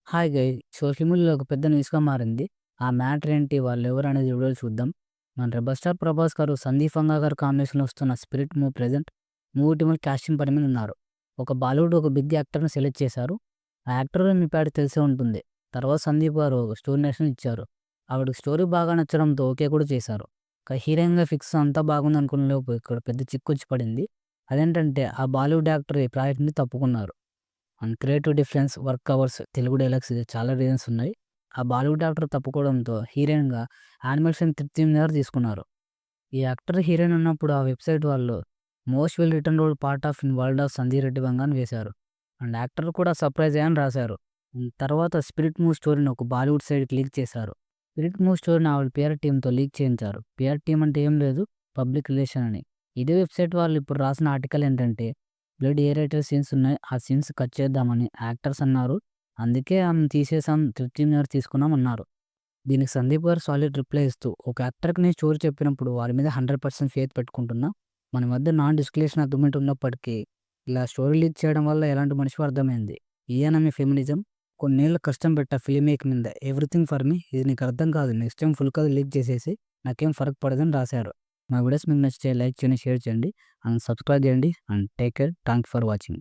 Hi guys! Social మీడియాలో ఒక పెద్ద న్యూస్‌గా మారింది. ఆ మ్యాటర్ ఏంటి? వాళ్ళెవరు అనేది వీడియోలో చూద్దాం. మన 'రెబెల్ స్టార్' ప్రభాస్ గారు, సందీప్ వంగా గారు కాంబినేషన్‌లో వస్తున్న 'స్పిరిట్' మూవీ ప్రెజెంట్ మూవీ టీమ్‌లో కాస్టింగ్ పని మీద ఉన్నారు. ఒక బాలీవుడ్ ఒక బిగ్ యాక్టర్‌ని సెలెక్ట్ చేశారు. ఆ యాక్టర్ మీ పాటికి తెలిసే ఉంటుంది. తర్వాత సందీప్ గారు ఒక స్టోరీ నేషన్ ఇచ్చారు. ఆవిడకి స్టోరీ బాగా నచ్చడంతో ఓకే కూడా చేశారు. హీరోయిన్‌గా ఫిక్స్ అంతా బాగుంది అనుకునే లోపు ఇక్కడ పెద్ద చిక్కొచ్చి పడింది. అదేంటంటే ఆ బాలీవుడ్ యాక్టర్ ఈ ప్రాజెక్ట్ నుంచి తప్పుకున్నారు. And creative difference, work hours, Telugu dialogues ఇది చాలా రీజన్స్ ఉన్నాయి. ఆ బాలీవుడ్ యాక్టర్ తప్పుకోవడంతో హీరోయిన్‌గా యానిమేషన్ తృప్తి గారు తీసుకున్నారు. ఈ యాక్టర్, హీరోయిన్ ఉన్నప్పుడు ఆ వెబ్‌సైట్ వాళ్ళు most will return role part of in world of Sandeep Reddy Vanga అని వేశారు. అండ్ యాక్టర్ కూడా సర్ప్రైజ్ అయ్యని రాశారు. తర్వాత 'స్పిరిట్' మూవీ స్టోరీని ఒక బాలీవుడ్ సైట్‌కి లీక్ చేశారు. 'స్పిరిట్' మూవీ స్టోరీని ఆవిడ పీఆర్ టీమ్‌తో లీక్ చేయించారు. పీఆర్ టీమ్ అంటే ఏం లేదు, పబ్లిక్ రిలేషన్ అని. ఇదే వెబ్‌సైట్ వాళ్ళు ఇప్పుడు రాసిన ఆర్టికల్ ఏంటంటే బ్లడ్ ఏ రేటెడ్ సీన్స్ ఉన్నాయి. ఆ సీన్స్ కట్ చేద్దామని యాక్టర్స్ అన్నారు. అందుకే ఆమెను తీసేసాం. 'తృప్తి' గారు తీసుకున్నాం అన్నారు. దీనికి సందీప్ గారు సాలిడ్ రిప్లై ఇస్తూ, ఒక యాక్టర్‌కి నేను స్టోరీ చెప్పినప్పుడు వారి మీద 100% ఫెయిత్ పెట్టుకుంటున్నా. మన మధ్య నాన్ డిస్క్రిప్షన్ అగ్రీమెంట్ ఉన్నప్పటికీ ఇలా స్టోరీ లీక్ చేయడం వల్ల ఎలాంటి మనిషివో అర్థమైంది. ఇయేనా మీ ఫెమినిజం? కొన్నేళ్లు కష్టం పెట్టా ఫిల్మ్ మేకింగ్ మీద. Everything for me. ఇది నీకు అర్థం కాదు. నెక్స్ట్ టైమ్ ఫుల్ కథ లీక్ చేసేసేయ్. నాకేం ఫరక్ పడదని రాశారు. మా వీడియోస్ మీకు నచ్చితే లైక్ చేయండి, షేర్ చేయండి అండ్ సబ్స్క్రైబ్ చేయండి and take care. Thanks for watching.